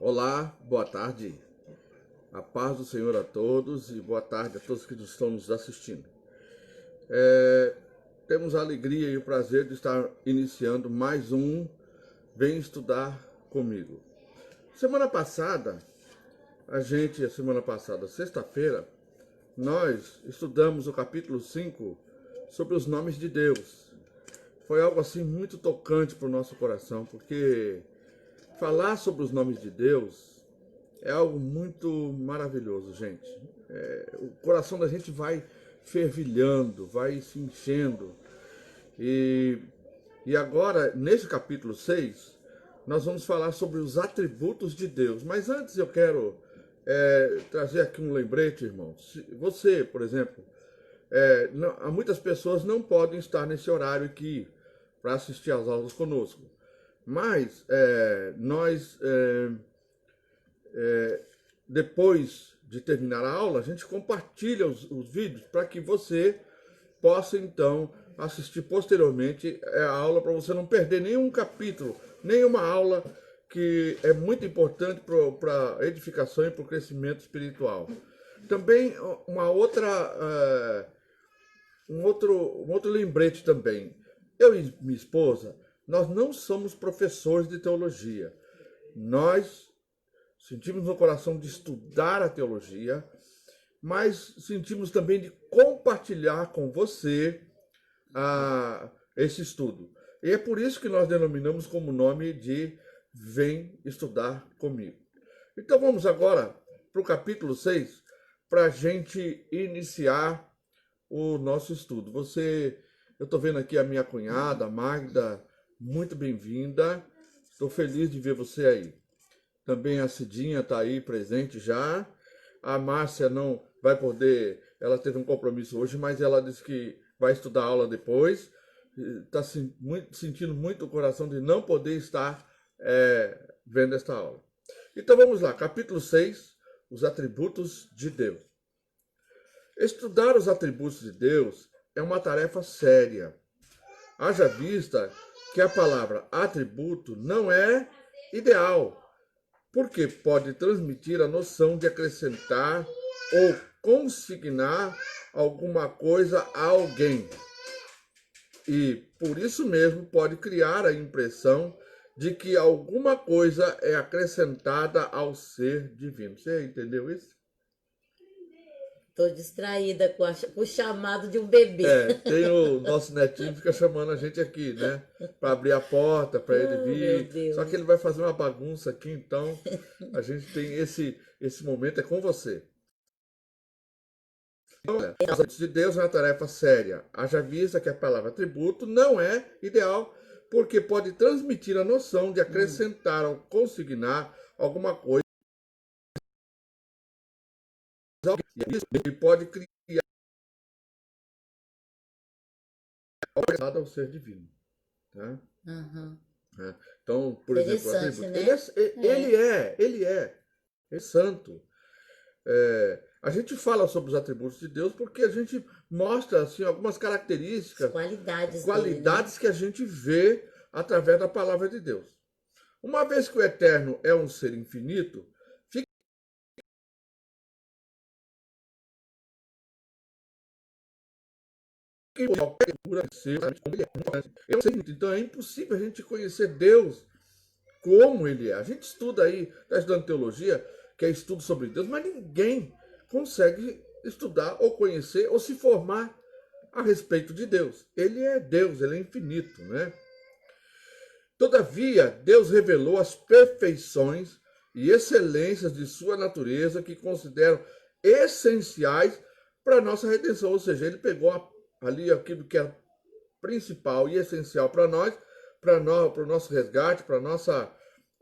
Olá, boa tarde. A paz do Senhor a todos e boa tarde a todos que estão nos assistindo. Temos a alegria e o prazer de estar iniciando mais um Vem Estudar Comigo. Semana passada, sexta-feira, nós estudamos o capítulo 5 sobre os nomes de Deus. Foi algo assim muito tocante para o nosso coração, porque falar sobre os nomes de Deus é algo muito maravilhoso, gente. O coração da gente vai fervilhando, vai se enchendo. E agora, nesse capítulo 6, nós vamos falar sobre os atributos de Deus. Mas antes eu quero trazer aqui um lembrete, irmãos. Você, por exemplo, muitas pessoas não podem estar nesse horário aqui para assistir às aulas conosco. Mas nós, depois de terminar a aula, a gente compartilha os vídeos para que você possa, então, assistir posteriormente a aula, para você não perder nenhum capítulo, nenhuma aula que é muito importante para a edificação e para o crescimento espiritual. Também um outro lembrete também. Eu e minha esposa, nós não somos professores de teologia. Nós sentimos no coração de estudar a teologia, mas sentimos também de compartilhar com você esse estudo. E é por isso que nós denominamos como nome de Vem Estudar Comigo. Então vamos agora para o capítulo 6, para a gente iniciar o nosso estudo. Eu estou vendo aqui a minha cunhada, a Magda, muito bem-vinda. Estou feliz de ver você aí. Também a Cidinha está aí presente já. A Márcia não vai poder, ela teve um compromisso hoje, mas ela disse que vai estudar a aula depois. Está sentindo muito o coração de não poder estar vendo esta aula. Então vamos lá, capítulo 6, os atributos de Deus. Estudar os atributos de Deus é uma tarefa séria. Haja vista que a palavra atributo não é ideal, porque pode transmitir a noção de acrescentar ou consignar alguma coisa a alguém. E, por isso mesmo, pode criar a impressão de que alguma coisa é acrescentada ao ser divino. Você entendeu isso? Tô distraída com o chamado de um bebê. Tem o nosso netinho que fica chamando a gente aqui, né? Para abrir a porta, para ele Meu vir. Deus. Só que ele vai fazer uma bagunça aqui, então a gente tem esse momento, é com você. Então, os atributos de Deus é uma tarefa séria. Haja vista que a palavra atributo não é ideal, porque pode transmitir a noção de acrescentar ou consignar alguma coisa. E pode criar ao ser divino. Tá? Uhum. Então, por exemplo, o Interessante, atributo. né? Ele é santo. A gente fala sobre os atributos de Deus porque a gente mostra assim, algumas características, Qualidades dele, né? que a gente vê através da palavra de Deus. Uma vez que o Eterno é um ser infinito, então é impossível a gente conhecer Deus como ele é. A gente estuda aí, está estudando teologia, que é estudo sobre Deus, mas ninguém consegue estudar ou conhecer ou se formar a respeito de Deus. Ele é Deus, ele é infinito, né? Todavia, Deus revelou as perfeições e excelências de sua natureza que consideram essenciais para a nossa redenção. Ou seja, ele pegou ali aquilo que era principal e essencial para nós, para o nosso resgate, para a nossa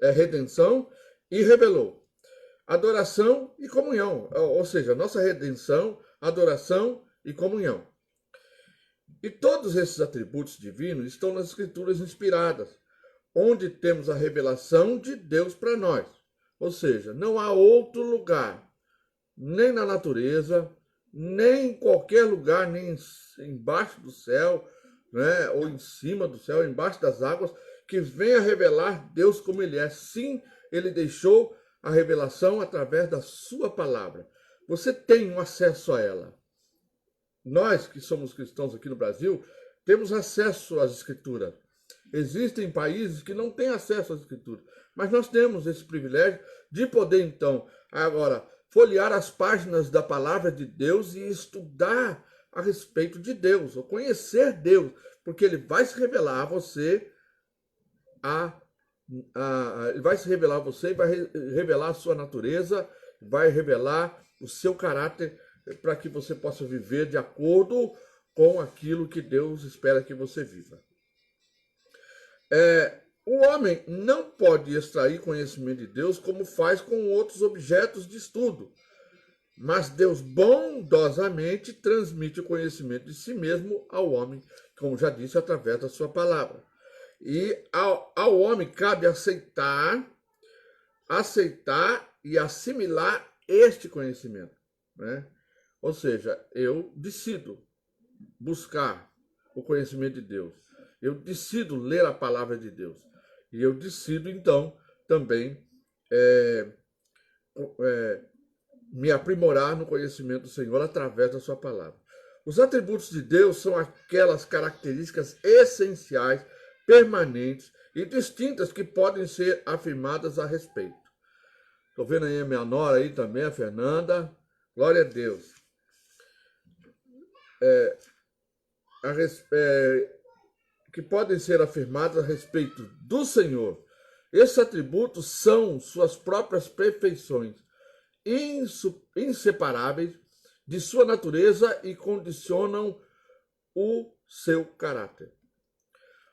redenção, e revelou adoração e comunhão. Ou seja, nossa redenção, adoração e comunhão. E todos esses atributos divinos estão nas Escrituras inspiradas, onde temos a revelação de Deus para nós. Ou seja, não há outro lugar, nem na natureza, nem em qualquer lugar, nem embaixo do céu, né, ou em cima do céu, embaixo das águas, que venha revelar Deus como ele é. Sim, ele deixou a revelação através da sua palavra. Você tem um acesso a ela. Nós que somos cristãos aqui no Brasil, temos acesso às Escrituras. Existem países que não têm acesso às Escrituras, mas nós temos esse privilégio de poder, então, agora, folhear as páginas da palavra de Deus e estudar a respeito de Deus, ou conhecer Deus, porque ele vai se revelar a você, ele vai se revelar a você, vai revelar a sua natureza, vai revelar o seu caráter, para que você possa viver de acordo com aquilo que Deus espera que você viva. O homem não pode extrair conhecimento de Deus como faz com outros objetos de estudo, mas Deus bondosamente transmite o conhecimento de si mesmo ao homem, como já disse, através da sua palavra. E ao homem cabe aceitar e assimilar este conhecimento, né? Ou seja, eu decido buscar o conhecimento de Deus. Eu decido ler a palavra de Deus. E eu decido, então, também me aprimorar no conhecimento do Senhor através da sua palavra. Os atributos de Deus são aquelas características essenciais, permanentes e distintas que podem ser afirmadas a respeito. Estou vendo aí a minha nora aí também, a Fernanda. Glória a Deus. Que podem ser afirmadas a respeito do Senhor. Esses atributos são suas próprias perfeições, inseparáveis de sua natureza e condicionam o seu caráter.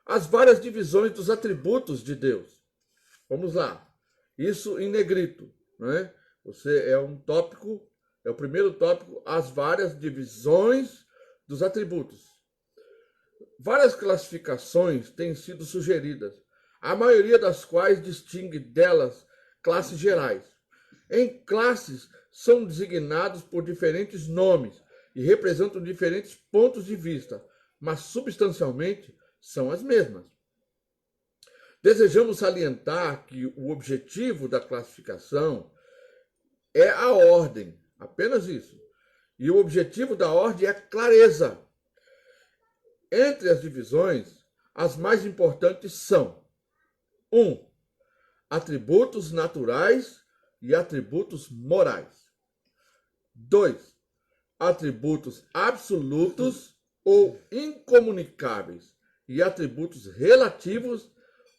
As várias divisões dos atributos de Deus. Vamos lá. Isso em negrito, né? É o primeiro tópico, as várias divisões dos atributos. Várias classificações têm sido sugeridas, a maioria das quais distingue delas classes gerais. Em classes são designados por diferentes nomes e representam diferentes pontos de vista, mas substancialmente são as mesmas. Desejamos salientar que o objetivo da classificação é a ordem, apenas isso. E o objetivo da ordem é a clareza. Entre as divisões, as mais importantes são: 1. Atributos naturais e atributos morais. 2. Atributos absolutos ou incomunicáveis e atributos relativos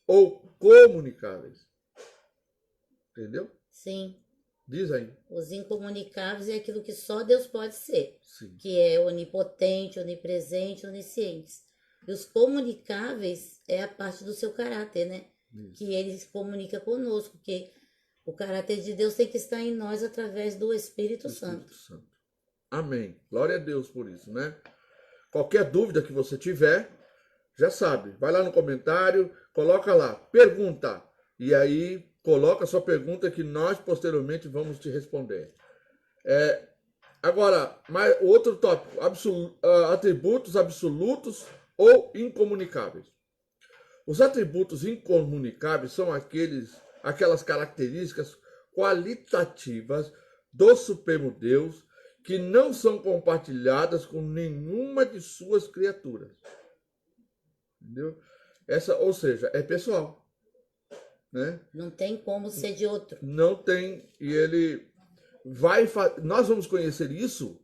ou comunicáveis. Entendeu? Sim. Diz aí. Os incomunicáveis é aquilo que só Deus pode ser. Sim. Que é onipotente, onipresente, onisciente. E os comunicáveis é a parte do seu caráter, né? Isso. Que ele se comunica conosco, porque o caráter de Deus tem que estar em nós através do Espírito Santo. Amém. Glória a Deus por isso, né? Qualquer dúvida que você tiver, já sabe, vai lá no comentário, coloca lá, pergunta, e aí coloca a sua pergunta que nós posteriormente vamos te responder. Agora, outro tópico, atributos absolutos ou incomunicáveis. Os atributos incomunicáveis são aquelas características qualitativas do Supremo Deus que não são compartilhadas com nenhuma de suas criaturas. Entendeu? Ou seja, é pessoal. Né? Não tem como ser de outro. Não tem. E ele nós vamos conhecer isso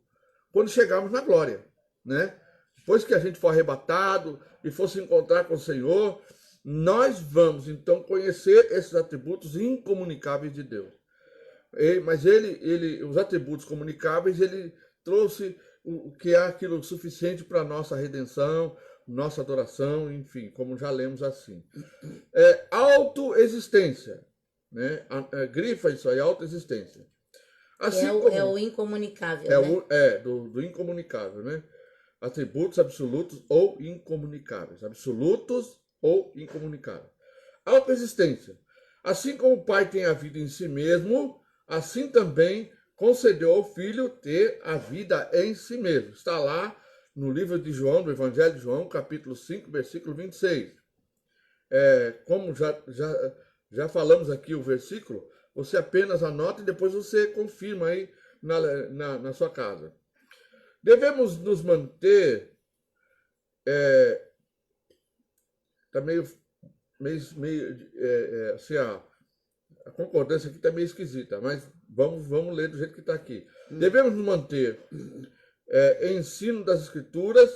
quando chegarmos na glória. Né? Depois que a gente for arrebatado e for se encontrar com o Senhor, nós vamos então conhecer esses atributos incomunicáveis de Deus. Mas os atributos comunicáveis, ele trouxe o que é aquilo suficiente para a nossa redenção, nossa adoração, enfim, como já lemos assim. Autoexistência, né? Grifa isso aí, autoexistência. Assim é o incomunicável, né? Do incomunicável, né? Atributos absolutos ou incomunicáveis. Absolutos ou incomunicáveis. Autoexistência. Assim como o Pai tem a vida em si mesmo, assim também concedeu ao Filho ter a vida em si mesmo. Está lá no livro de João, do Evangelho de João, capítulo 5, versículo 26. Como já falamos aqui o versículo, Você apenas anota e depois você confirma aí na sua casa. Devemos nos manter. Tá assim, a concordância aqui está meio esquisita, mas vamos ler do jeito que está aqui. Devemos nos manter ensino das Escrituras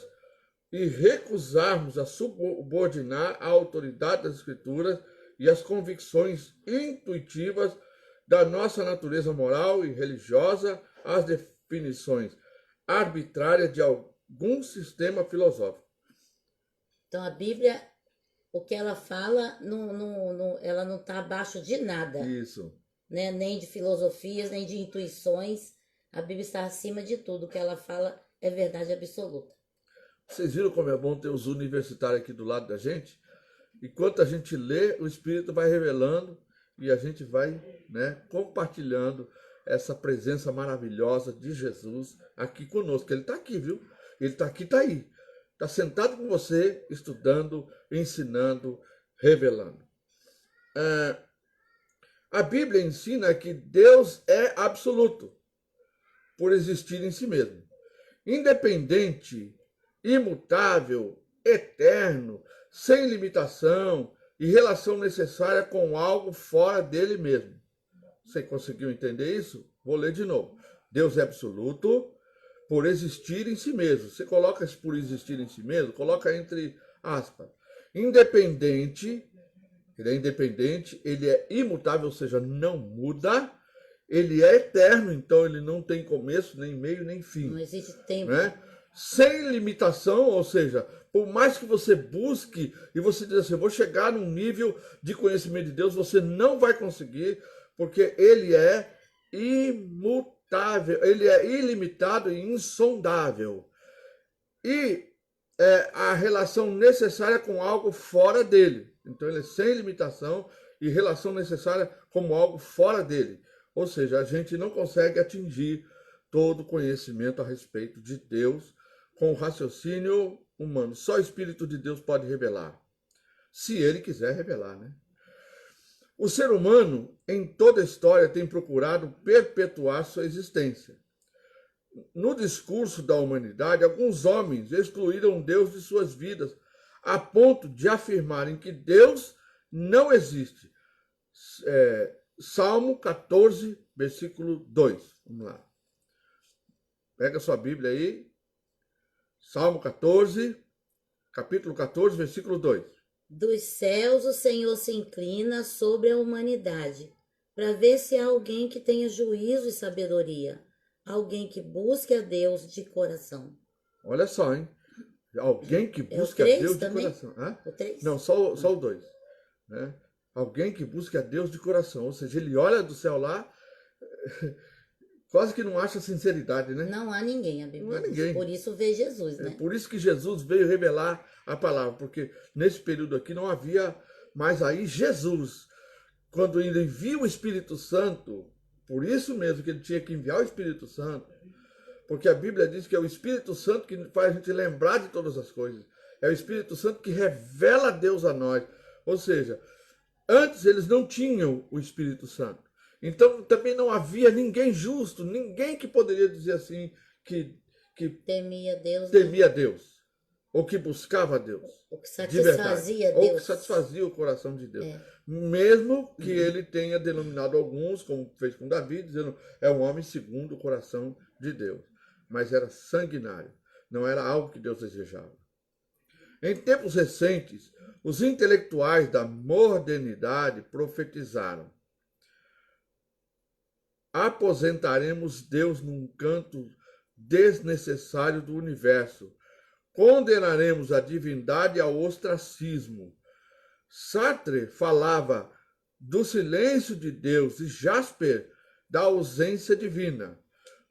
e recusarmos a subordinar a autoridade das Escrituras e as convicções intuitivas da nossa natureza moral e religiosa às definições arbitrárias de algum sistema filosófico. Então a Bíblia, o que ela fala, ela não está abaixo de nada. Isso. Né? Nem de filosofias, nem de intuições. A Bíblia está acima de tudo. O que ela fala é verdade absoluta. Vocês viram como é bom ter os universitários aqui do lado da gente? Enquanto a gente lê, o Espírito vai revelando e a gente vai, né, compartilhando essa presença maravilhosa de Jesus aqui conosco. Ele está aqui, viu? Ele está aqui, está aí. Está sentado com você, estudando, ensinando, revelando. A Bíblia ensina que Deus é absoluto, por existir em si mesmo. Independente, imutável, eterno, sem limitação e relação necessária com algo fora dele mesmo. Você conseguiu entender isso? Vou ler de novo. Deus é absoluto por existir em si mesmo. Você coloca esse por existir em si mesmo, coloca entre aspas. Independente, ele é independente, ele é imutável, ou seja, não muda. Ele é eterno, então ele não tem começo, nem meio, nem fim. Não existe tempo. Né? Sem limitação, ou seja, por mais que você busque e você diz assim, eu vou chegar num nível de conhecimento de Deus, você não vai conseguir, porque ele é imutável, ele é ilimitado e insondável. E a relação necessária com algo fora dele. Então ele é sem limitação e relação necessária como algo fora dele. Ou seja, a gente não consegue atingir todo o conhecimento a respeito de Deus com o raciocínio humano. Só o Espírito de Deus pode revelar, se ele quiser revelar, né? O ser humano, em toda a história, tem procurado perpetuar sua existência. No discurso da humanidade, alguns homens excluíram Deus de suas vidas, a ponto de afirmarem que Deus não existe. Salmo 14, versículo 2. Vamos lá. Pega sua Bíblia aí. Salmo 14, capítulo 14, versículo 2. Dos céus o Senhor se inclina sobre a humanidade, para ver se há alguém que tenha juízo e sabedoria, alguém que busque a Deus de coração. Olha só, hein? Alguém que busque a Deus de coração. Hã? O 3? Não, só o 2. Né? Alguém que busque a Deus de coração. Ou seja, ele olha do céu lá, quase que não acha sinceridade, né? Não há ninguém, a Bíblia não há diz. ninguém. Por isso vê Jesus, né? Por isso que Jesus veio revelar a palavra, porque nesse período aqui não havia mais aí Jesus. Quando ele envia o Espírito Santo, por isso mesmo que ele tinha que enviar o Espírito Santo, porque a Bíblia diz que é o Espírito Santo que faz a gente lembrar de todas as coisas. É o Espírito Santo que revela Deus a nós. Ou seja, antes eles não tinham o Espírito Santo. Então também não havia ninguém justo, ninguém que poderia dizer assim que temia Deus. Temia Deus. Ou que buscava Deus. Ou que satisfazia Deus. Ou que satisfazia o coração de Deus. Mesmo que ele tenha denominado alguns, como fez com Davi, dizendo é um homem segundo o coração de Deus. Mas era sanguinário. Não era algo que Deus desejava. Em tempos recentes, os intelectuais da modernidade profetizaram: aposentaremos Deus num canto desnecessário do universo. Condenaremos a divindade ao ostracismo. Sartre falava do silêncio de Deus e Jasper da ausência divina.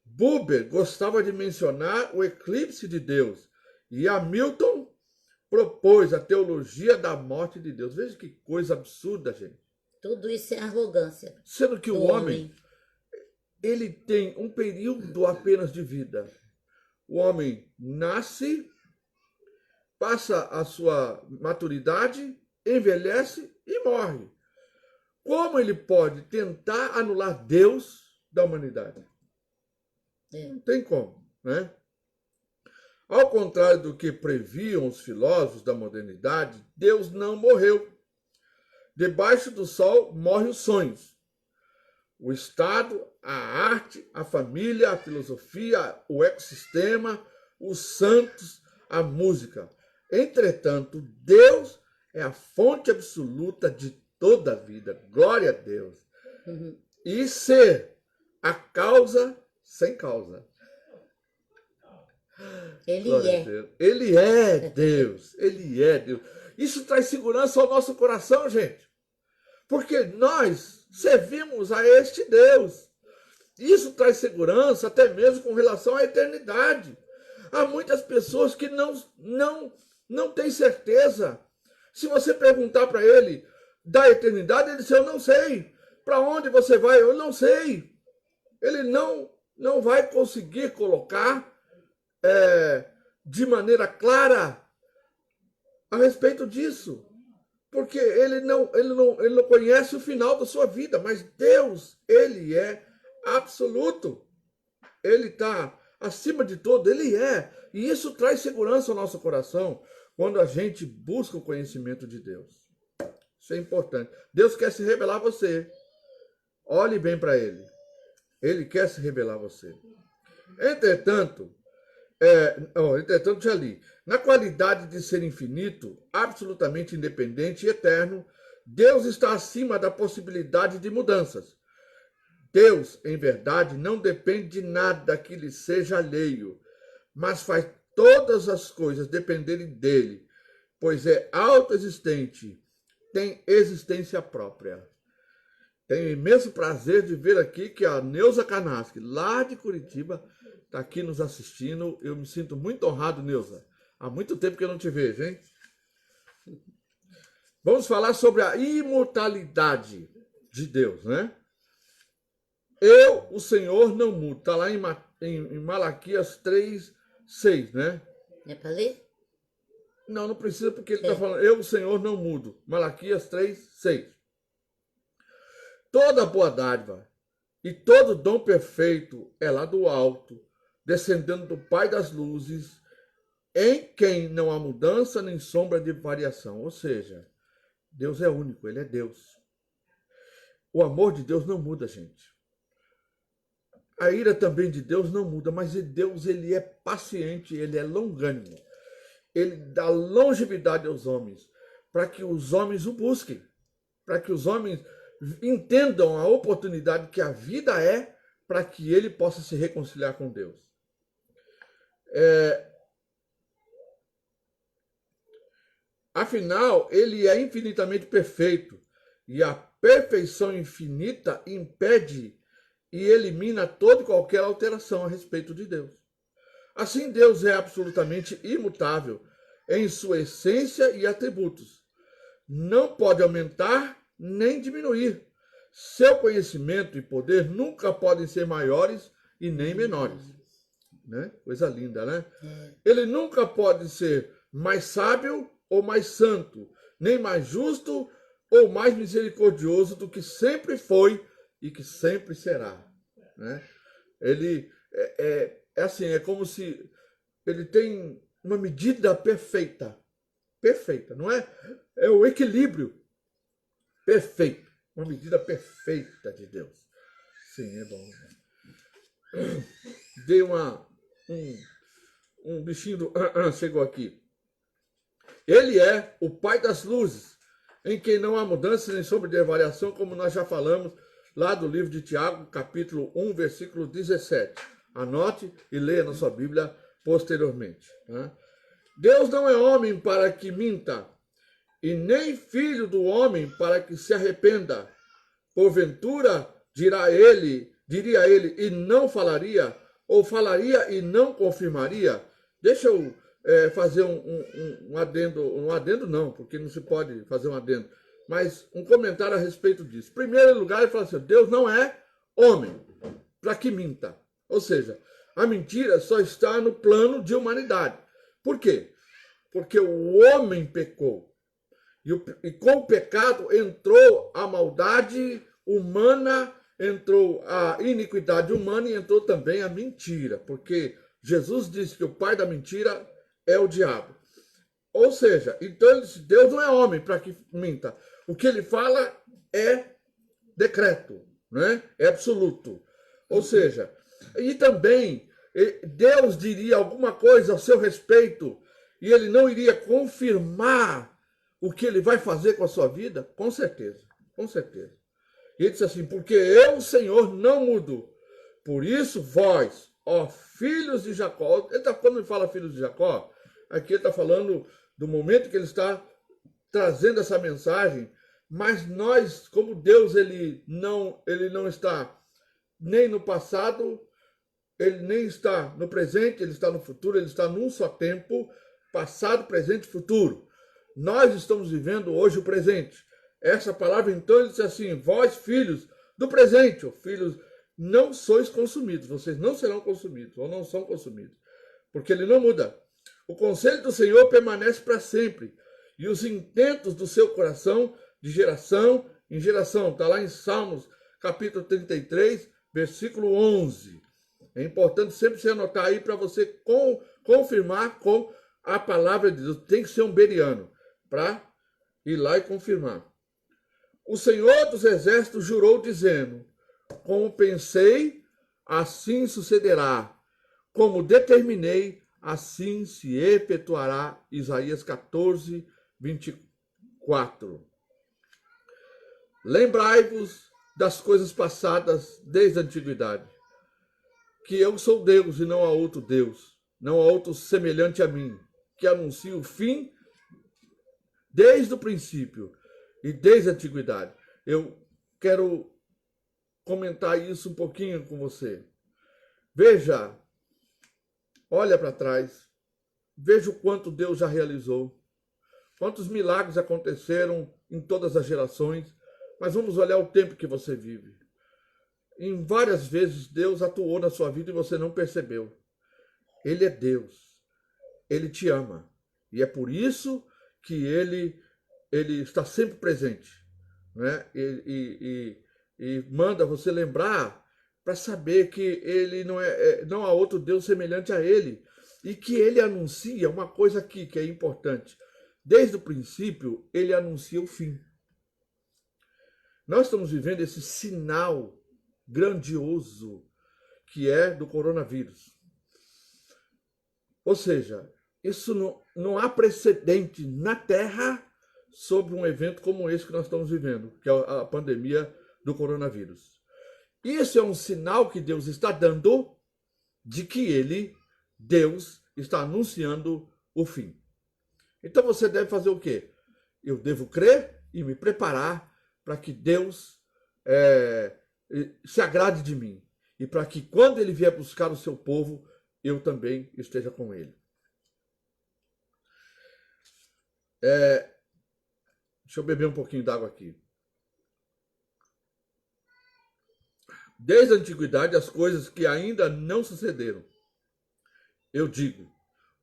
Buber gostava de mencionar o eclipse de Deus. E Hamilton propôs a teologia da morte de Deus. Veja que coisa absurda, gente. Tudo isso é arrogância. Sendo que o homem, ele tem um período apenas de vida. O homem nasce, passa a sua maturidade, envelhece e morre. como ele pode tentar anular Deus da humanidade? Não tem como, né? Ao contrário do que previam os filósofos da modernidade, Deus não morreu. Debaixo do sol morrem os sonhos. O Estado, a arte, a família, a filosofia, o ecossistema, os santos, a música. Entretanto, Deus é a fonte absoluta de toda a vida. Glória a Deus. E ser a causa sem causa. Ele é. Ele é Deus. Ele é Deus. Isso traz segurança ao nosso coração, gente. Porque nós servimos a este Deus. Isso traz segurança até mesmo com relação à eternidade. Há muitas pessoas que não têm certeza. Se você perguntar para ele da eternidade, ele diz, eu não sei. Para onde você vai? Eu não sei. Ele não vai conseguir colocar de maneira clara a respeito disso. Porque ele não conhece o final da sua vida. Mas Deus, ele é absoluto. Ele está acima de tudo, ele é. E isso traz segurança ao nosso coração quando a gente busca o conhecimento de Deus. Isso é importante. Deus quer se revelar a você. Olhe bem para ele. Ele quer se revelar a você. Entretanto, já li. Na qualidade de ser infinito, absolutamente independente e eterno, Deus está acima da possibilidade de mudanças. Deus, em verdade, não depende de nada que lhe seja alheio, mas faz todas as coisas dependerem dele, pois é autoexistente, tem existência própria. Tenho imenso prazer de ver aqui que a Neuza Kanaski, lá de Curitiba, está aqui nos assistindo. Eu me sinto muito honrado, Neuza. Há muito tempo que eu não te vejo, hein? Vamos falar sobre a imortalidade de Deus, né? Eu, o Senhor, não mudo. Está lá em Malaquias 3:6, né? É para ler? Não precisa, porque ele está falando, eu, o Senhor, não mudo. Malaquias 3:6. Toda boa dádiva e todo dom perfeito é lá do alto, descendendo do Pai das luzes, em quem não há mudança nem sombra de variação. Ou seja, Deus é único, ele é Deus. O amor de Deus não muda, gente. A ira também de Deus não muda, mas Deus, ele é paciente, ele é longânimo. Ele dá longevidade aos homens, para que os homens o busquem, para que os homens entendam a oportunidade que a vida é, para que ele possa se reconciliar com Deus. Afinal, ele é infinitamente perfeito, e a perfeição infinita impede e elimina toda e qualquer alteração a respeito de Deus. Assim, Deus é absolutamente imutável em sua essência e atributos. Não pode aumentar nem diminuir. Seu conhecimento e poder nunca podem ser maiores e nem menores. Né? Coisa linda, né? Ele nunca pode ser mais sábio ou mais santo, nem mais justo ou mais misericordioso do que sempre foi e que sempre será. Né? Ele assim, é como se ele tem uma medida perfeita. Perfeita, não é? É o equilíbrio perfeito. Uma medida perfeita de Deus. Sim, é bom. Dei um bichinho chegou aqui. Ele é o Pai das luzes, em quem não há mudança nem sombra de variação, como nós já falamos lá do livro de Tiago, capítulo 1, versículo 17. Anote e leia na sua Bíblia posteriormente. Né? Deus não é homem para que minta, e nem filho do homem para que se arrependa. Porventura, diria ele, e não falaria, ou falaria e não confirmaria. Deixa eu fazer um adendo não, porque não se pode fazer um adendo, mas um comentário a respeito disso. Em primeiro lugar, ele fala assim, Deus não é homem para que minta. Ou seja, a mentira só está no plano de humanidade. Por quê? Porque o homem pecou. E com o pecado entrou a maldade humana, entrou a iniquidade humana e entrou também a mentira, porque Jesus disse que o pai da mentira é o diabo. Ou seja, então ele disse, Deus não é homem para que minta. O que ele fala é decreto, né? É absoluto. Ou seja, e também Deus diria alguma coisa a seu respeito e ele não iria confirmar o que ele vai fazer com a sua vida? Com certeza, com certeza. E ele disse assim, porque eu, Senhor, não mudo. Por isso vós, ó filhos de Jacó, quando ele fala filhos de Jacó, aqui ele está falando do momento que ele está trazendo essa mensagem, mas nós, como Deus, ele não está nem no passado, ele nem está no presente, ele está no futuro, ele está num só tempo, passado, presente e futuro. Nós estamos vivendo hoje o presente. Essa palavra, então, ele diz assim, vós, filhos do presente, ou filhos, não sois consumidos, vocês não serão consumidos, ou não são consumidos, porque ele não muda. O conselho do Senhor permanece para sempre, e os intentos do seu coração, de geração em geração. Está lá em Salmos, capítulo 33, versículo 11. É importante sempre você anotar aí para você confirmar com a palavra de Deus. Tem que ser um beriano para ir lá e confirmar. O Senhor dos Exércitos jurou dizendo, como pensei, assim sucederá. Como determinei, assim se efetuará. Isaías 14, 24. Lembrai-vos das coisas passadas desde a antiguidade, que eu sou Deus e não há outro Deus, não há outro semelhante a mim, que anuncia o fim desde o princípio e desde a antiguidade. Eu quero comentar isso um pouquinho com você. Veja, olha para trás, veja o quanto Deus já realizou, quantos milagres aconteceram em todas as gerações, mas vamos olhar o tempo que você vive. Em várias vezes Deus atuou na sua vida e você não percebeu. Ele é Deus, Ele te ama e é por isso que Ele está sempre presente, né? E manda você lembrar para saber que Ele não há outro Deus semelhante a Ele e que Ele anuncia uma coisa aqui que é importante. Desde o princípio, Ele anuncia o fim. Nós estamos vivendo esse sinal grandioso que é do coronavírus. Ou seja, isso não há precedente na Terra sobre um evento como esse que nós estamos vivendo, que é a pandemia do coronavírus. Isso é um sinal que Deus está dando de que Deus, está anunciando o fim. Então você deve fazer o quê? Eu devo crer e me preparar para que Deus se agrade de mim. E para que quando Ele vier buscar o seu povo, eu também esteja com Ele. Deixa eu beber um pouquinho d'água aqui. Desde a antiguidade, as coisas que ainda não sucederam. Eu digo,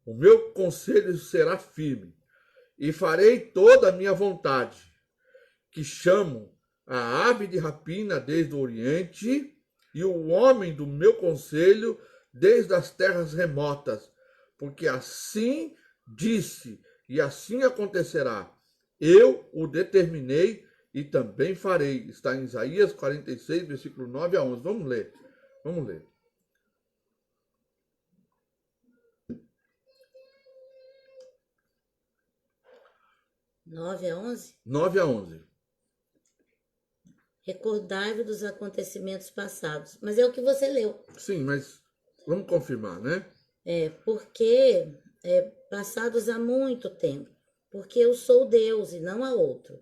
o meu conselho será firme, e farei toda a minha vontade, que chamo a ave de rapina desde o Oriente, e o homem do meu conselho desde as terras remotas, porque assim disse, e assim acontecerá. Eu o determinei e também farei. Está em Isaías 46, versículo 9 a 11. Vamos ler. Vamos ler. Nove a 11? 9 a 11. Recordai-vos dos acontecimentos passados. Mas é o que você leu. Sim, mas vamos confirmar, né? Porque passados há muito tempo. Porque eu sou Deus e não há outro.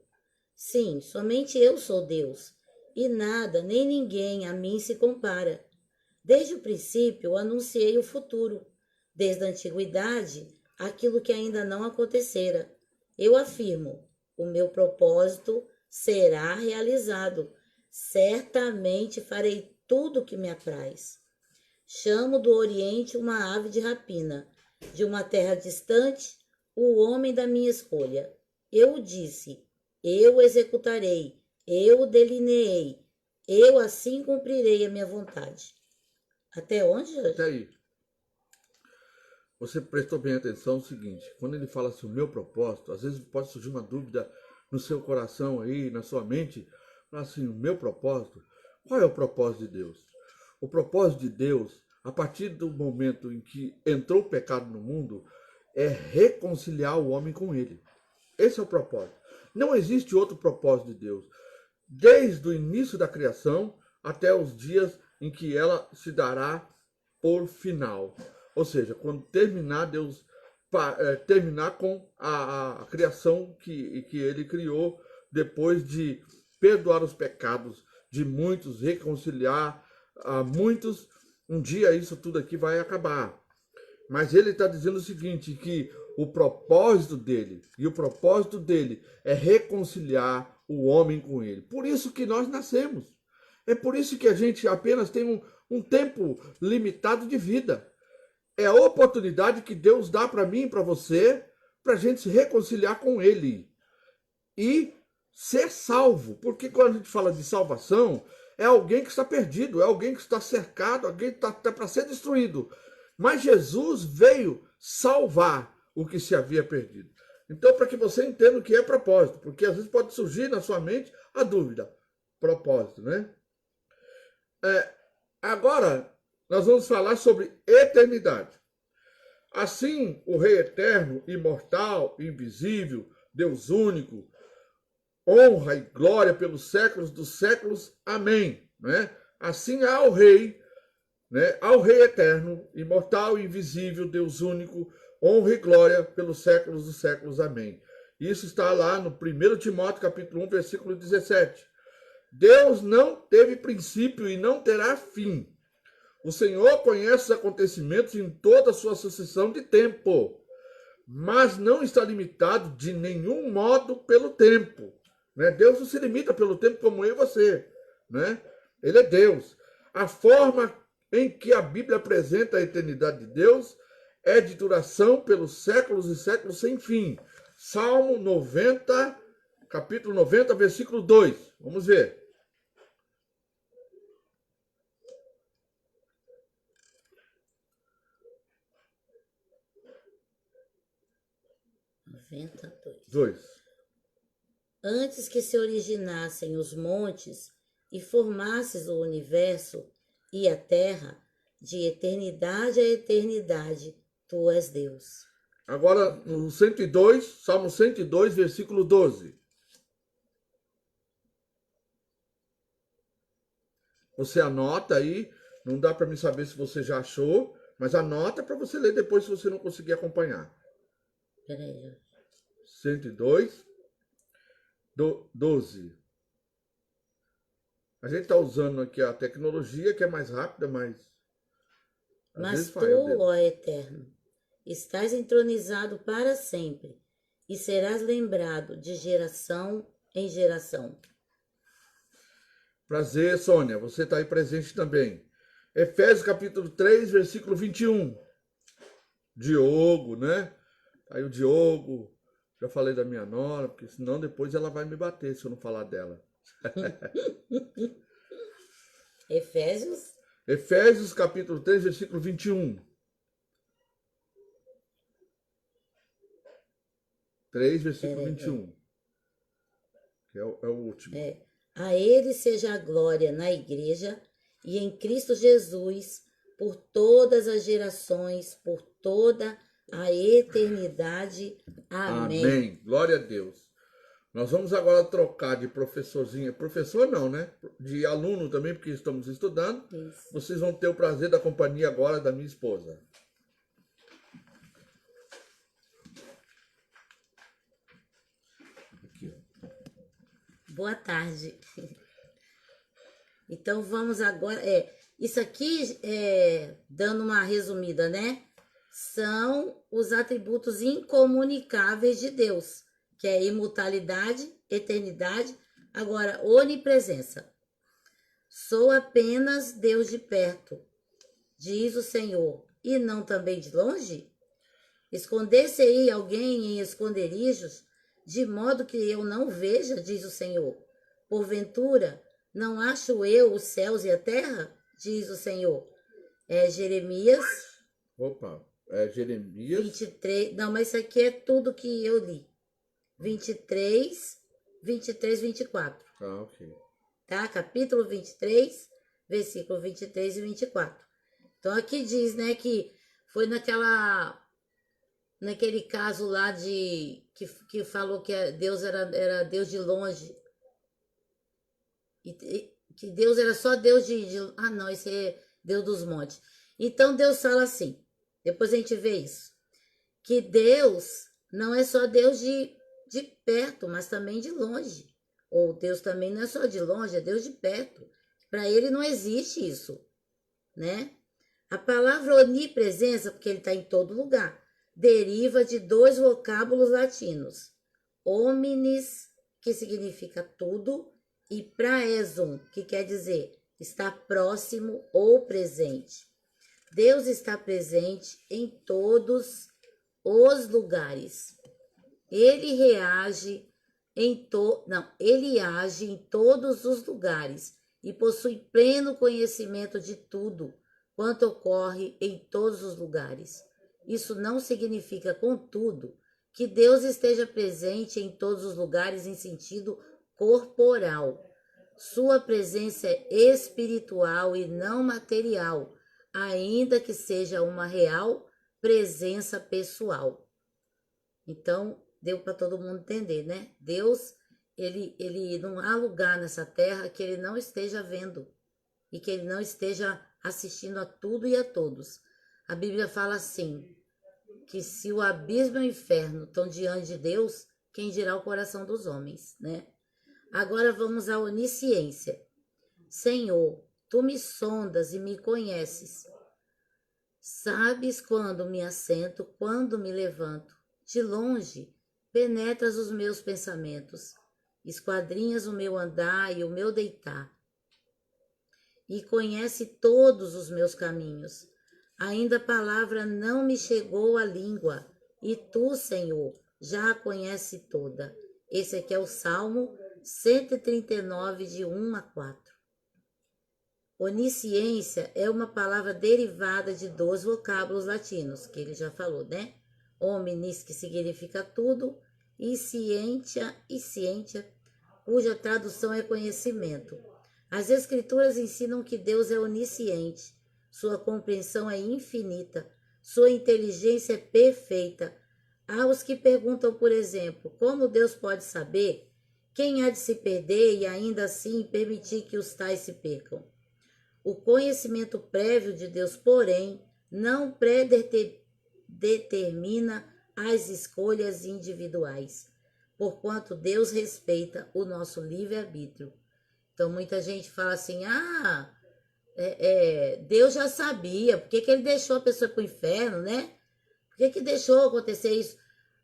Sim, somente eu sou Deus. E nada, nem ninguém a mim se compara. Desde o princípio eu anunciei o futuro. Desde a antiguidade, aquilo que ainda não acontecera. Eu afirmo, o meu propósito será realizado. Certamente farei tudo o que me apraz. Chamo do Oriente uma ave de rapina, de uma terra distante, o homem da minha escolha. eu disse, eu executarei, eu delineei, eu assim cumprirei a minha vontade. Até onde, Jorge? Até aí. Você prestou bem atenção no seguinte, quando ele fala assim, o meu propósito, às vezes pode surgir uma dúvida no seu coração aí, na sua mente, fala assim, o meu propósito, qual é o propósito de Deus? O propósito de Deus, a partir do momento em que entrou o pecado no mundo, é reconciliar o homem com ele. Esse é o propósito. Não existe outro propósito de Deus. Desde o início da criação até os dias em que ela se dará por final. Ou seja, quando terminar, Deus terminar com a criação que ele criou, depois de perdoar os pecados de muitos, reconciliar a muitos, um dia isso tudo aqui vai acabar. Mas ele está dizendo o seguinte, que o propósito dele, e o propósito dele é reconciliar o homem com ele. Por isso que nós nascemos. É por isso que a gente apenas tem um tempo limitado de vida. É a oportunidade que Deus dá para mim e para você, para a gente se reconciliar com ele. E ser salvo. Porque quando a gente fala de salvação, é alguém que está perdido, é alguém que está cercado, alguém que está para ser destruído. Mas Jesus veio salvar o que se havia perdido. Então, para que você entenda o que é propósito, porque às vezes pode surgir na sua mente a dúvida. Propósito, né? Agora, nós vamos falar sobre eternidade. Assim, o Rei eterno, imortal, invisível, Deus único, honra e glória pelos séculos dos séculos. Amém. Né? Assim ao Rei, né? Ao Rei eterno, imortal, invisível, Deus único, honra e glória pelos séculos dos séculos. Amém. Isso está lá no 1 Timóteo capítulo 1, versículo 17. Deus não teve princípio e não terá fim. O Senhor conhece os acontecimentos em toda a sua sucessão de tempo, mas não está limitado de nenhum modo pelo tempo. Né? Deus não se limita pelo tempo como eu e você. Né? Ele é Deus. A forma em que a Bíblia apresenta a eternidade de Deus é de duração pelos séculos e séculos sem fim. Salmo 90, capítulo 90, versículo 2. Vamos ver. Dois. Antes que se originassem os montes e formasses o universo e a terra, de eternidade a eternidade, tu és Deus. Agora, no 102, Salmo 102, versículo 12. Você anota aí, não dá para me saber se você já achou, mas anota para você ler depois se você não conseguir acompanhar. Peraí. 102, 12. A gente está usando aqui a tecnologia que é mais rápida, mas... Mas tu, ó Eterno, estás entronizado para sempre e serás lembrado de geração em geração. Prazer, Sônia, você está aí presente também. Efésios capítulo 3, versículo 21. Diogo, né? Aí o Diogo, já falei da minha nora, porque senão depois ela vai me bater se eu não falar dela. Efésios? Efésios capítulo 3, versículo 21. 3, versículo 21. Que é o último. A ele seja a glória na igreja e em Cristo Jesus por todas as gerações, por toda a eternidade. Amém. Amém. Glória a Deus. Nós vamos agora trocar de professorzinha, professor não, né? De aluno também, porque estamos estudando. Isso. Vocês vão ter o prazer da companhia agora da minha esposa. Aqui, ó. Boa tarde. Então vamos agora. Isso aqui, dando uma resumida, né? São os atributos incomunicáveis de Deus, que é imutabilidade, eternidade, agora onipresença. Sou apenas Deus de perto, diz o Senhor, e não também de longe? Esconder-se-ei alguém em esconderijos, de modo que eu não veja, diz o Senhor. Porventura, não acho eu os céus e a terra, diz o Senhor. É Jeremias Opa, é Jeremias. 23. Não, mas isso aqui é tudo que eu li. 23, 24. Ah, ok. Tá? Capítulo 23, versículo 23 e 24. Então aqui diz, né, que foi naquele caso lá que falou que Deus era Deus de longe. Que Deus era só Deus ah, não, esse é Deus dos montes. Então Deus fala assim, depois a gente vê isso, que Deus não é só Deus de perto, mas também de longe. Ou Deus também não é só de longe, é Deus de perto. Para ele não existe isso, né? A palavra onipresença, porque ele está em todo lugar, deriva de dois vocábulos latinos. Omnis, que significa tudo, e praesum, que quer dizer estar próximo ou presente. Deus está presente em todos os lugares. Ele age em todos os lugares e possui pleno conhecimento de tudo quanto ocorre em todos os lugares. Isso não significa, contudo, que Deus esteja presente em todos os lugares em sentido corporal. Sua presença é espiritual e não material, ainda que seja uma real presença pessoal. Então, deu para todo mundo entender, né? Deus, ele não há lugar nessa terra que ele não esteja vendo e que ele não esteja assistindo a tudo e a todos. A Bíblia fala assim, que se o abismo e o inferno estão diante de Deus, quem dirá o coração dos homens, né? Agora vamos à onisciência. Senhor, tu me sondas e me conheces. Sabes quando me assento, quando me levanto. De longe, penetras os meus pensamentos, esquadrinhas o meu andar e o meu deitar. E conhece todos os meus caminhos. Ainda a palavra não me chegou à língua, e tu, Senhor, já a conhece toda. Esse aqui é o Salmo 139, de 1 a 4. Onisciência é uma palavra derivada de dois vocábulos latinos, que ele já falou, né? Omnis, que significa tudo, e scientia, cuja tradução é conhecimento. As Escrituras ensinam que Deus é onisciente, sua compreensão é infinita, sua inteligência é perfeita. Há os que perguntam, por exemplo, como Deus pode saber? Quem há de se perder e ainda assim permitir que os tais se percam? O conhecimento prévio de Deus, porém, não predetermina as escolhas individuais, porquanto Deus respeita o nosso livre-arbítrio. Então, muita gente fala assim, Deus já sabia, por que ele deixou a pessoa para o inferno, né? Por que deixou acontecer isso?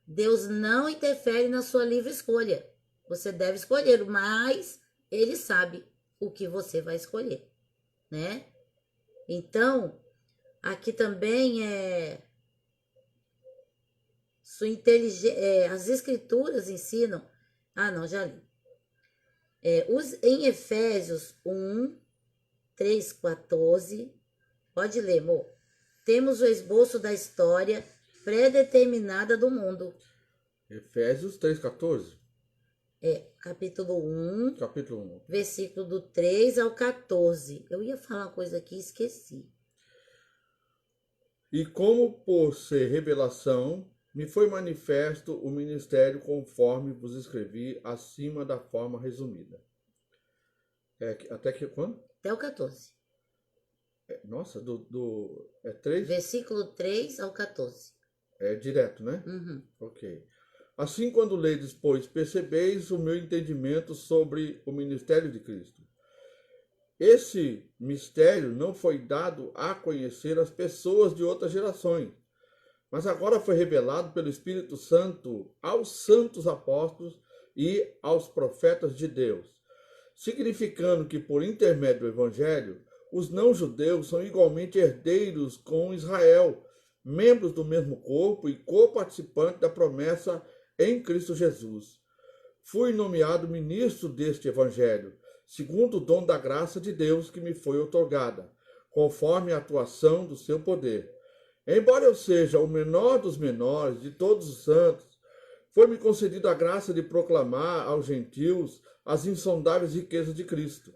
Deus não interfere na sua livre escolha. Você deve escolher, mas ele sabe o que você vai escolher, né? Então, aqui também sua inteligência, as Escrituras ensinam. Não, já li. Em Efésios 1, 3, 14, pode ler, amor. Temos o esboço da história pré-determinada do mundo. Efésios 3,14? Capítulo 1, Capítulo 1. versículo do 3 ao 14. Eu ia falar uma coisa aqui e esqueci. E como por ser revelação, me foi manifesto o ministério conforme vos escrevi acima da forma resumida. Até que quando? Até o 14. Nossa, 3? Versículo 3 ao 14. É direto, né? Uhum. Ok. Assim, quando ledes, pois, percebeis o meu entendimento sobre o ministério de Cristo. Esse mistério não foi dado a conhecer as pessoas de outras gerações, mas agora foi revelado pelo Espírito Santo aos santos apóstolos e aos profetas de Deus, significando que, por intermédio do Evangelho, os não-judeus são igualmente herdeiros com Israel, membros do mesmo corpo e coparticipantes da promessa em Cristo Jesus. Fui nomeado ministro deste Evangelho, segundo o dom da graça de Deus que me foi outorgada, conforme a atuação do seu poder. Embora eu seja o menor dos menores de todos os santos, foi-me concedida a graça de proclamar aos gentios as insondáveis riquezas de Cristo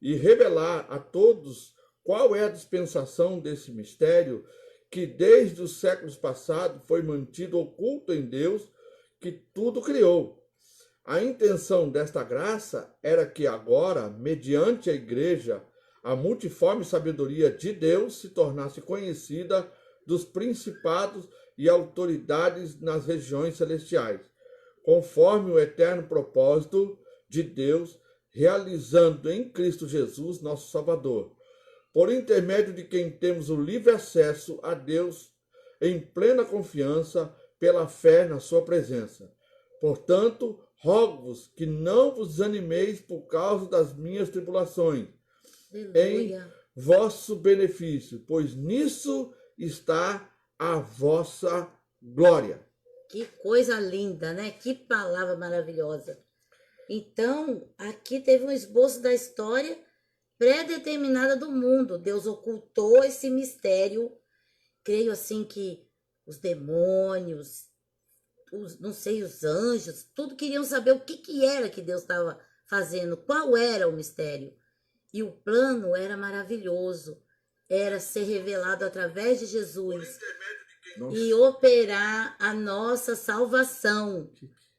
e revelar a todos qual é a dispensação desse mistério que desde os séculos passados foi mantido oculto em Deus, que tudo criou. A intenção desta graça era que agora, mediante a Igreja, a multiforme sabedoria de Deus se tornasse conhecida dos principados e autoridades nas regiões celestiais, conforme o eterno propósito de Deus, realizando em Cristo Jesus, nosso Salvador, por intermédio de quem temos o livre acesso a Deus em plena confiança pela fé na sua presença. Portanto, rogo-vos que não vos desanimeis por causa das minhas tribulações, em vosso benefício, pois nisso está a vossa glória. Que coisa linda, né? Que palavra maravilhosa. Então, aqui teve um esboço da história pré-determinada do mundo. Deus ocultou esse mistério. Creio assim que os demônios, não sei, os anjos, tudo queriam saber o que era que Deus estava fazendo, qual era o mistério. E o plano era maravilhoso, era ser revelado através de Jesus e operar a nossa salvação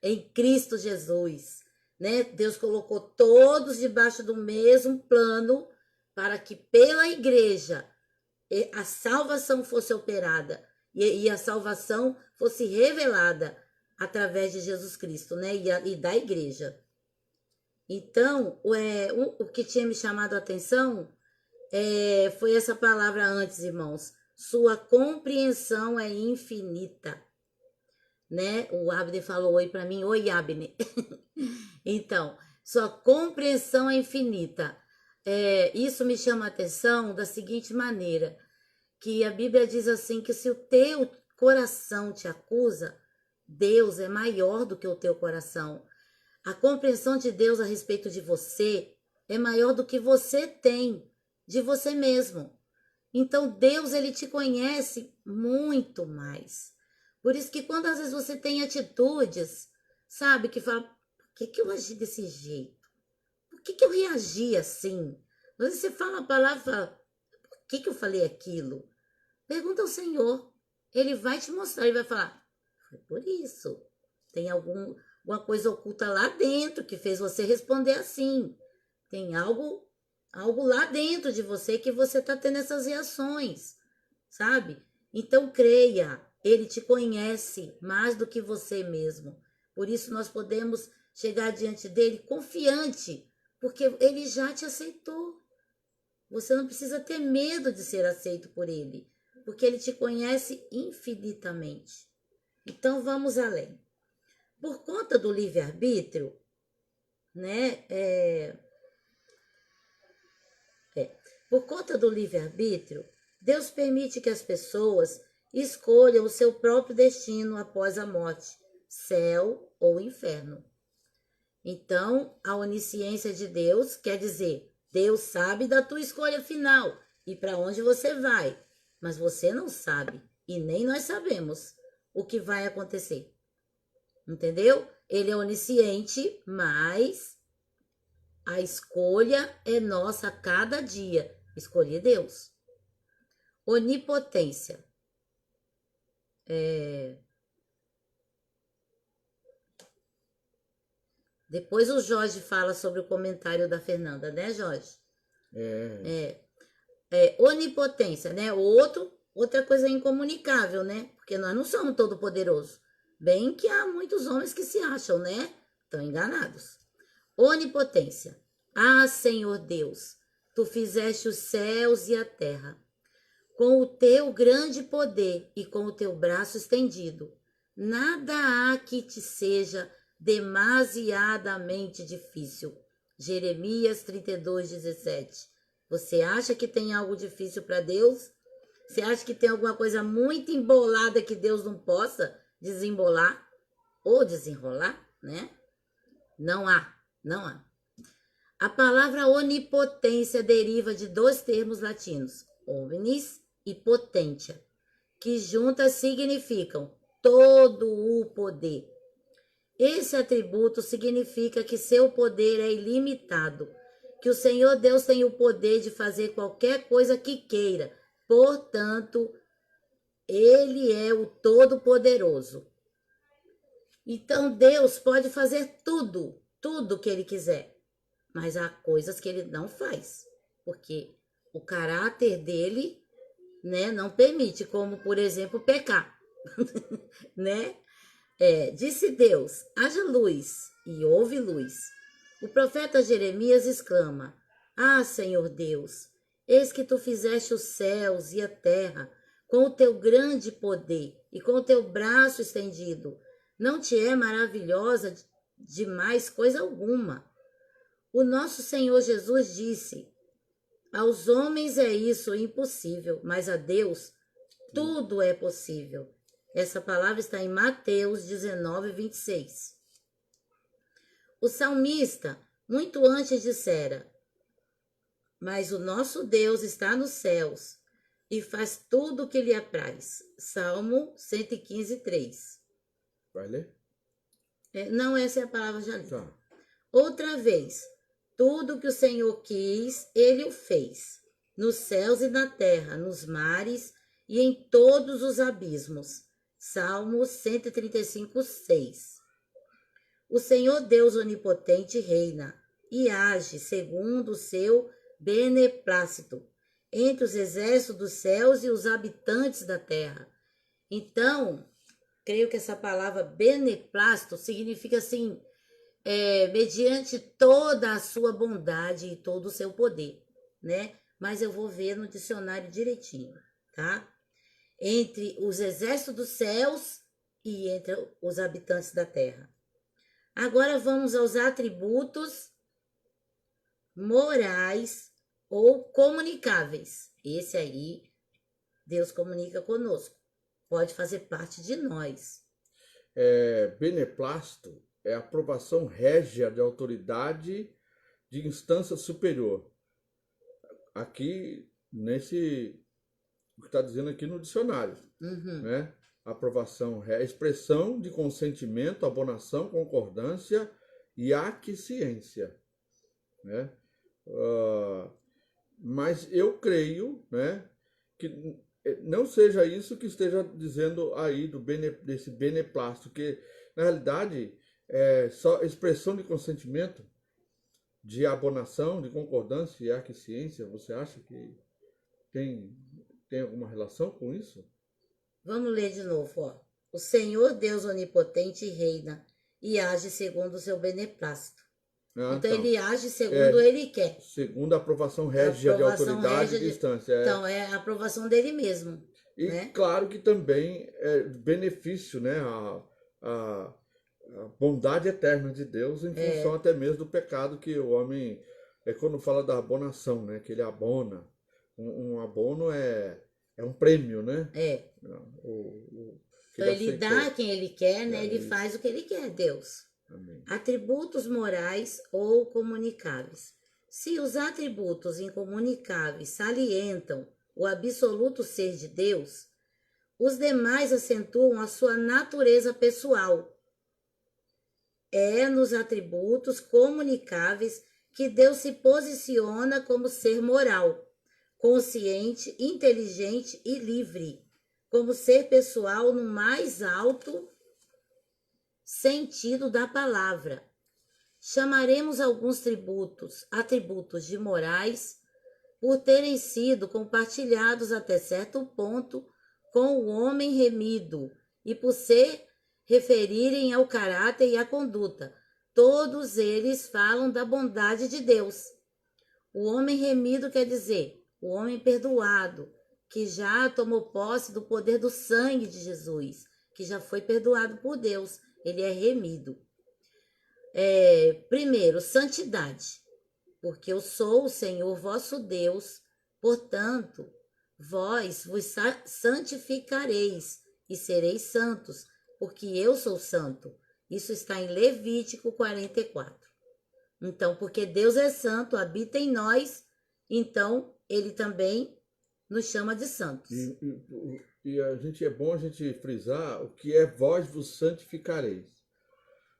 em Cristo Jesus, né? Deus colocou todos debaixo do mesmo plano para que pela igreja a salvação fosse operada e a salvação fosse revelada através de Jesus Cristo, né? E da igreja. Então, o que tinha me chamado a atenção foi essa palavra antes, irmãos. Sua compreensão é infinita, né? O Abner falou oi para mim. Oi, Abner. Então, sua compreensão é infinita. Isso me chama a atenção da seguinte maneira, que a Bíblia diz assim, que se o teu coração te acusa, Deus é maior do que o teu coração. A compreensão de Deus a respeito de você é maior do que você tem de você mesmo. Então, Deus, ele te conhece muito mais. Por isso que quando às vezes você tem atitudes, sabe, que fala, por que eu agi desse jeito? Por que eu reagi assim? Às vezes você fala uma palavra e fala, por que eu falei aquilo? Pergunta ao Senhor. Ele vai te mostrar, ele vai falar, foi por isso. Tem alguma coisa oculta lá dentro que fez você responder assim. Tem algo lá dentro de você que você está tendo essas reações, sabe? Então creia, ele te conhece mais do que você mesmo. Por isso nós podemos chegar diante dele confiante, porque ele já te aceitou. Você não precisa ter medo de ser aceito por ele, porque ele te conhece infinitamente. Então vamos além. Por conta do livre-arbítrio, né? Por conta do livre-arbítrio, Deus permite que as pessoas escolham o seu próprio destino após a morte, céu ou inferno. Então, a onisciência de Deus quer dizer, Deus sabe da tua escolha final e para onde você vai, mas você não sabe e nem nós sabemos o que vai acontecer. Entendeu? Ele é onisciente, mas a escolha é nossa a cada dia. Escolher Deus. Onipotência. Depois o Jorge fala sobre o comentário da Fernanda, né, Jorge? Onipotência, né? Outra coisa incomunicável, né? Porque nós não somos todo-poderosos. Bem que há muitos homens que se acham, né? Estão enganados. Onipotência. Ah, Senhor Deus, tu fizeste os céus e a terra. Com o teu grande poder e com o teu braço estendido, nada há que te seja demasiadamente difícil. Jeremias 32:17. Você acha que tem algo difícil para Deus? Você acha que tem alguma coisa muito embolada que Deus não possa desembolar? ou desenrolar, né? Não há, não há. A palavra onipotência deriva de dois termos latinos, omnis e potentia, que juntas significam todo o poder. Esse atributo significa que seu poder é ilimitado, que o Senhor Deus tem o poder de fazer qualquer coisa que queira. Portanto, ele é o Todo-Poderoso. Então, Deus pode fazer tudo que ele quiser, mas há coisas que ele não faz, porque o caráter dele, né, não permite, como, por exemplo, pecar, né? Disse Deus, haja luz, e houve luz. O profeta Jeremias exclama, ah, Senhor Deus, eis que tu fizeste os céus e a terra com o teu grande poder e com o teu braço estendido. Não te é maravilhosa demais coisa alguma. O nosso Senhor Jesus disse, aos homens é isso impossível, mas a Deus tudo é possível. Essa palavra está em Mateus 19, 26. O salmista, muito antes, dissera, mas o nosso Deus está nos céus e faz tudo o que lhe apraz. Salmo 115, 3. Vai ler? Não, essa é a palavra já li. Tá. Outra vez, tudo que o Senhor quis, ele o fez, nos céus e na terra, nos mares e em todos os abismos. Salmo 135, 6. O Senhor Deus onipotente reina e age segundo o seu beneplácito entre os exércitos dos céus e os habitantes da terra. Então, creio que essa palavra beneplácito significa assim, mediante toda a sua bondade e todo o seu poder, né? Mas eu vou ver no dicionário direitinho, tá? Entre os exércitos dos céus e entre os habitantes da terra. Agora vamos aos atributos morais ou comunicáveis. Esse aí, Deus comunica conosco. Pode fazer parte de nós. Beneplácito é aprovação régia de autoridade de instância superior. Aqui, o que está dizendo aqui no dicionário, né? Aprovação é expressão de consentimento, abonação, concordância e aquiescência, né? Mas eu creio, né, que não seja isso que esteja dizendo aí desse beneplácito, que na realidade é só expressão de consentimento, de abonação, de concordância e aquiescência. Você acha que tem alguma relação com isso? Vamos ler de novo, ó. O Senhor Deus onipotente reina e age segundo o seu beneplácito. Então ele age segundo ele quer. Segundo a aprovação régia de autoridade e distância. Então é a aprovação dele mesmo. E né? claro que também é benefício, né? A bondade eterna de Deus em função até mesmo do pecado que o homem, quando fala da abonação, né? Que ele abona. Um abono é um prêmio, né? Então ele dá a quem ele quer, né? Ele faz o que ele quer, Deus. Amém. Atributos morais ou comunicáveis. Se os atributos incomunicáveis salientam o absoluto ser de Deus, os demais acentuam a sua natureza pessoal. É nos atributos comunicáveis que Deus se posiciona como ser moral, consciente, inteligente e livre, como ser pessoal no mais alto sentido da palavra. Chamaremos alguns atributos de morais, por terem sido compartilhados até certo ponto com o homem remido e por se referirem ao caráter e à conduta. Todos eles falam da bondade de Deus. O homem remido quer dizer o homem perdoado, que já tomou posse do poder do sangue de Jesus, que já foi perdoado por Deus. Ele é remido. Primeiro, santidade, porque eu sou o Senhor vosso Deus, portanto, vós vos santificareis e sereis santos, porque eu sou santo. Isso está em Levítico 44. Então, porque Deus é santo, habita em nós, então ele também nos chama de santos. E é bom a gente frisar o que é vós vos santificareis.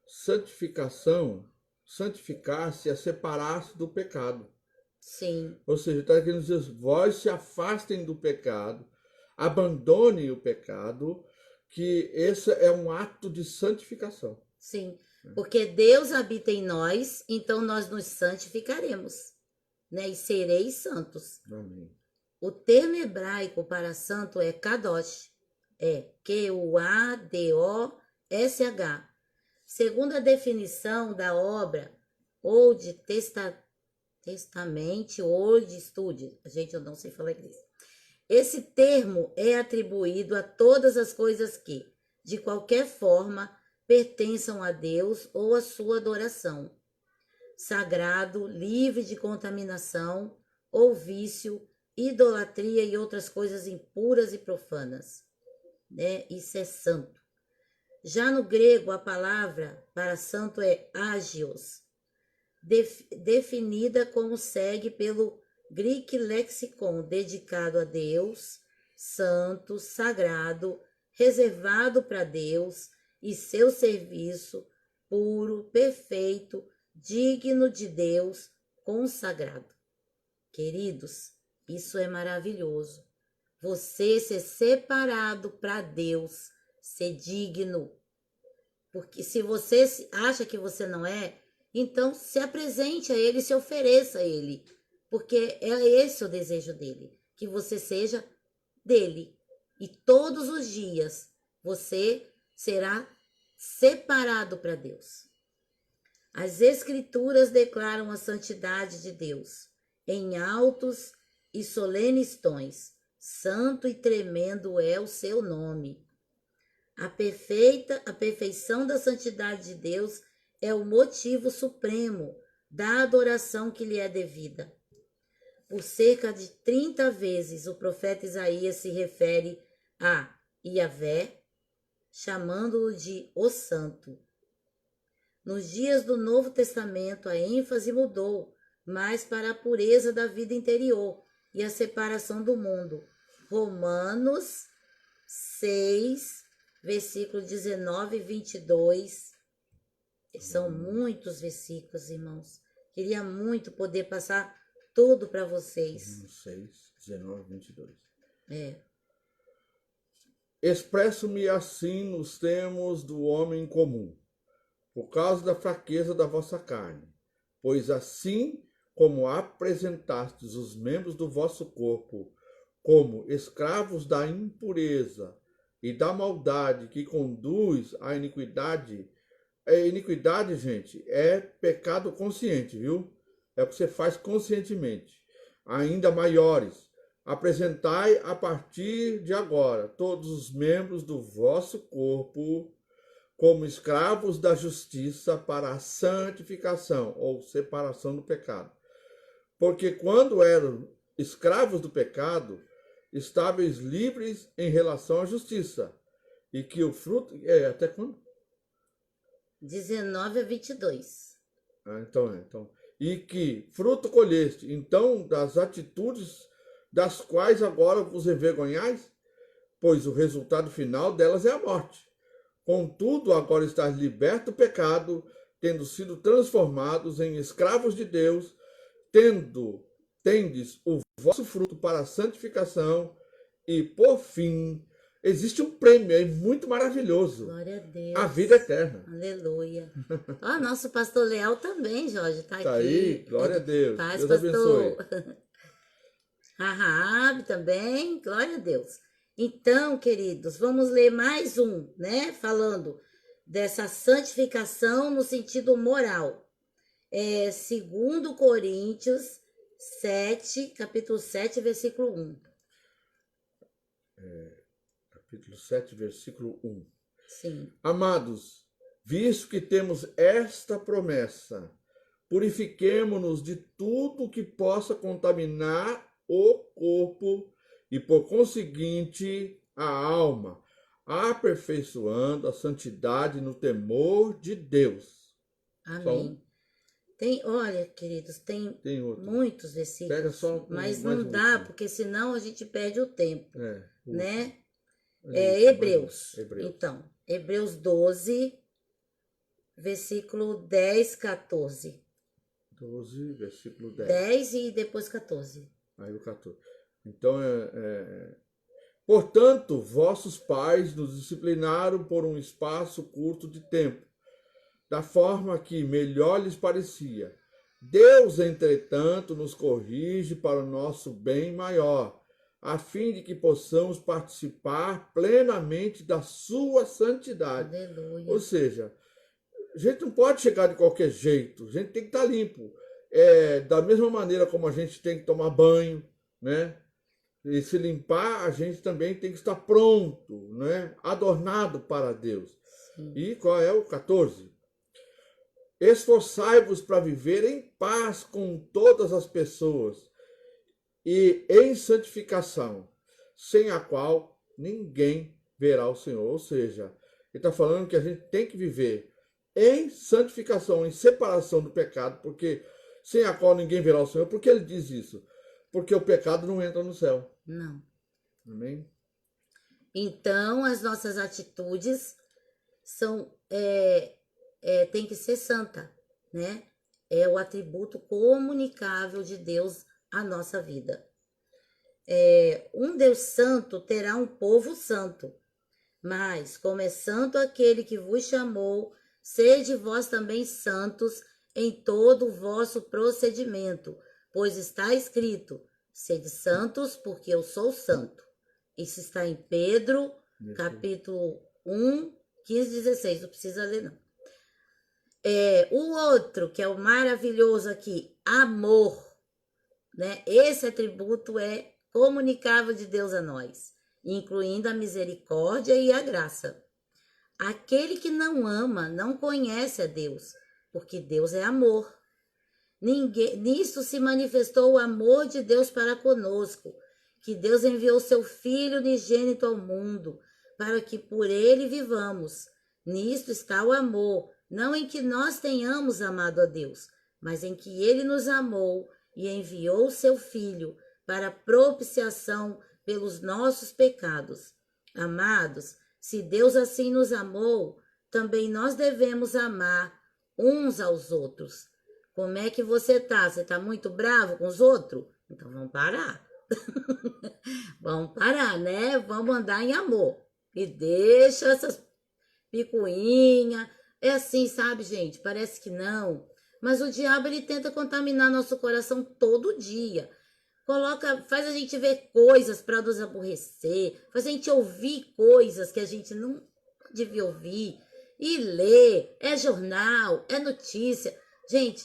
Santificar-se é separar-se do pecado. Sim. Ou seja, está querendo dizer, vós se afastem do pecado, abandonem o pecado, que esse é um ato de santificação. Sim, porque Deus habita em nós, então nós nos santificaremos, né? E sereis santos. Amém. O termo hebraico para santo é kadosh, é Q-U-A-D-O-S-H. Segundo a definição da obra Old Testament, Old Study, gente, eu não sei falar inglês. Esse termo é atribuído a todas as coisas que, de qualquer forma, pertençam a Deus ou à sua adoração. Sagrado, livre de contaminação ou vício, idolatria e outras coisas impuras e profanas, né? Isso é santo. Já no grego, a palavra para santo é agios, definida como segue pelo Greek Lexicon, dedicado a Deus, santo, sagrado, reservado para Deus e seu serviço, puro, perfeito, digno de Deus, consagrado. Queridos, isso é maravilhoso. Você ser separado para Deus, ser digno. Porque se você acha que você não é, então se apresente a Ele, se ofereça a Ele. Porque é esse o desejo dele, que você seja dele. E todos os dias você será separado para Deus. As Escrituras declaram a santidade de Deus em altos e solenes tons. Santo e tremendo é o seu nome. A perfeição da santidade de Deus é o motivo supremo da adoração que lhe é devida. Por cerca de 30 vezes o profeta Isaías se refere a Yahvé, chamando-o de o Santo. Nos dias do Novo Testamento, a ênfase mudou mais para a pureza da vida interior e a separação do mundo. Romanos 6, versículo 19 e 22. São muitos versículos, irmãos. Queria muito poder passar tudo para vocês. 6, 19, 22. É. Expresso-me assim nos termos do homem comum, por causa da fraqueza da vossa carne. Pois assim como apresentastes os membros do vosso corpo como escravos da impureza e da maldade que conduz à iniquidade. Iniquidade, gente, é pecado consciente, viu? É o que você faz conscientemente. Ainda maiores, apresentai a partir de agora todos os membros do vosso corpo como escravos da justiça para a santificação ou separação do pecado. Porque quando eram escravos do pecado, estáveis livres em relação à justiça. E que o fruto... até quando? 19 a 22. Então. E que fruto colheste, então, das atitudes das quais agora vos envergonhais? Pois o resultado final delas é a morte. Contudo, agora estáis libertos do pecado, tendo sido transformados em escravos de Deus, tendes o vosso fruto para a santificação, e, por fim, existe um prêmio aí muito maravilhoso. Glória a Deus. A vida eterna. Aleluia. Ó, nosso pastor Leal também, Jorge, tá aqui. Aí, glória a Deus. Paz, Deus pastor. abençoe. A Raabe também, glória a Deus. Então, queridos, vamos ler mais um, né? Falando dessa santificação no sentido moral. 2 Coríntios 7, capítulo 7, versículo 1. Capítulo 7, versículo 1. Sim. Amados, visto que temos esta promessa, purifiquemo-nos de tudo que possa contaminar o corpo e, por conseguinte, a alma, aperfeiçoando a santidade no temor de Deus. Amém. Tem, olha, queridos, tem outro. muitos Pega versículos, só mas mais não um dá, último. porque senão a gente perde o tempo, né? Último, Hebreus. Hebreus. Então, Hebreus 12, versículo 10, 14. 12, versículo 10. 10 e depois 14. Aí o 14. Então, portanto, vossos pais nos disciplinaram por um espaço curto de tempo, da forma que melhor lhes parecia. Deus, entretanto, nos corrige para o nosso bem maior, a fim de que possamos participar plenamente da sua santidade. Aleluia. Ou seja, a gente não pode chegar de qualquer jeito, a gente tem que estar limpo. Da mesma maneira como a gente tem que tomar banho, né? E se limpar, a gente também tem que estar pronto, né? Adornado para Deus. Sim. E qual é o 14? Esforçai-vos para viver em paz com todas as pessoas e em santificação, sem a qual ninguém verá o Senhor. Ou seja, ele está falando que a gente tem que viver em santificação, em separação do pecado, porque sem a qual ninguém verá o Senhor. Por que ele diz isso? Porque o pecado não entra no céu. Não. Amém? Então, as nossas atitudes são tem que ser santa, né? É o atributo comunicável de Deus à nossa vida. Um Deus santo terá um povo santo, mas como é santo aquele que vos chamou, sede vós também santos em todo o vosso procedimento, pois está escrito, sede santos porque eu sou santo. Isso está em Pedro, capítulo 1, 15, 16, não precisa ler não. O outro, que é o maravilhoso aqui, amor, né? Esse atributo é comunicável de Deus a nós, incluindo a misericórdia e a graça. Aquele que não ama não conhece a Deus, porque Deus é amor. Nisso se manifestou o amor de Deus para conosco, que Deus enviou seu Filho unigênito ao mundo, para que por ele vivamos. Nisto está o amor, não em que nós tenhamos amado a Deus, mas em que ele nos amou e enviou seu Filho para propiciação pelos nossos pecados. Amados, se Deus assim nos amou, também nós devemos amar uns aos outros. Como é que você tá? Você tá muito bravo com os outros? Então vamos parar. Vamos parar, né? Vamos andar em amor. E deixa essas picuinhas. É assim, sabe, gente? Parece que não. Mas o diabo, ele tenta contaminar nosso coração todo dia. Faz a gente ver coisas para nos aborrecer, faz a gente ouvir coisas que a gente não devia ouvir, e ler, é jornal, é notícia. Gente,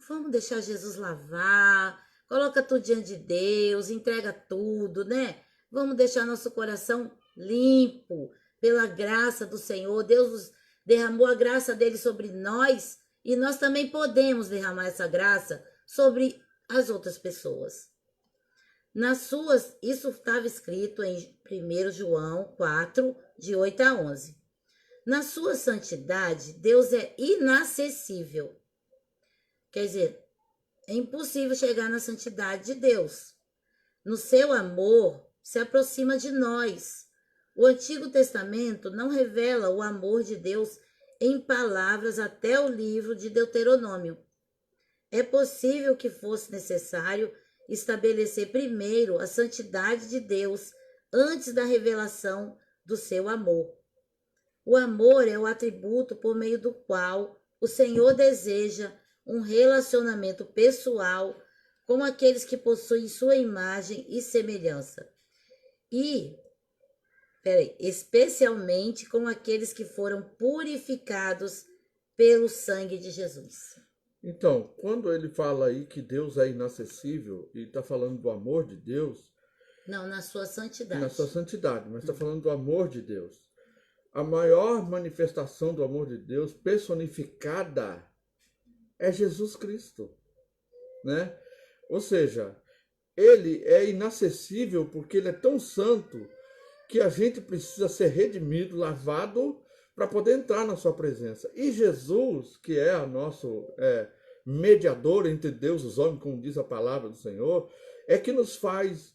vamos deixar Jesus lavar, coloca tudo diante de Deus, entrega tudo, né? Vamos deixar nosso coração limpo pela graça do Senhor. Deus derramou a graça dele sobre nós e nós também podemos derramar essa graça sobre as outras pessoas. Isso estava escrito em 1 João 4, de 8 a 11. Na sua santidade, Deus é inacessível. Quer dizer, é impossível chegar na santidade de Deus. No seu amor, se aproxima de nós. O Antigo Testamento não revela o amor de Deus em palavras até o livro de Deuteronômio. É possível que fosse necessário estabelecer primeiro a santidade de Deus antes da revelação do seu amor. O amor é o atributo por meio do qual o Senhor deseja um relacionamento pessoal com aqueles que possuem sua imagem e semelhança. Especialmente com aqueles que foram purificados pelo sangue de Jesus. Então, quando ele fala aí que Deus é inacessível e está falando do amor de Deus... Não, na sua santidade. Na sua santidade, mas está falando do amor de Deus. A maior manifestação do amor de Deus personificada é Jesus Cristo, né? Ou seja, ele é inacessível porque ele é tão santo que a gente precisa ser redimido, lavado, para poder entrar na sua presença. E Jesus, que é o nosso mediador entre Deus e os homens, como diz a palavra do Senhor, é que nos faz